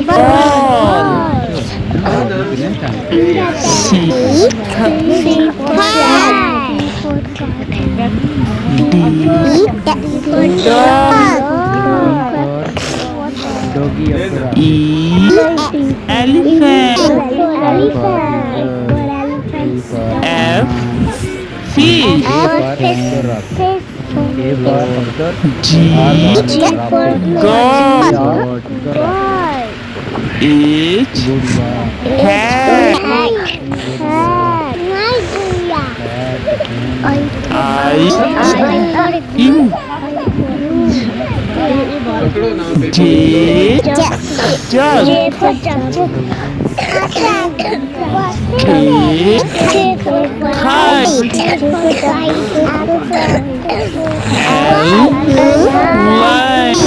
ball. C for cat. D dog. E elephant. F fish. G for god. H hat. I ink. J jug. K kite. L line.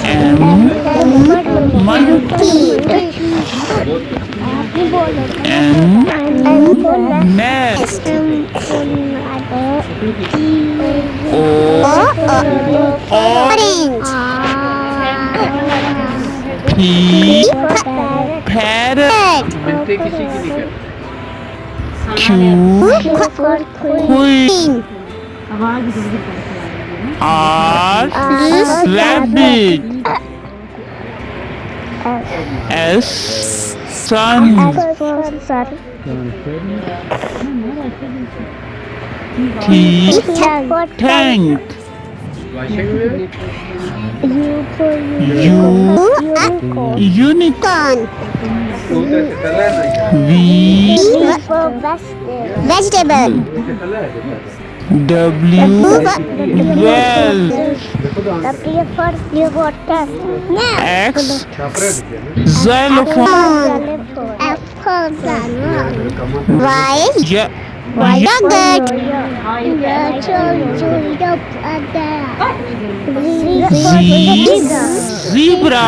M monkey. N nest. O orange. P parrot. Q queen. R rabbit. S sun. T tank. U unicorn. V vegetable. W well. X xylophone. Y yogurt. Z zebra.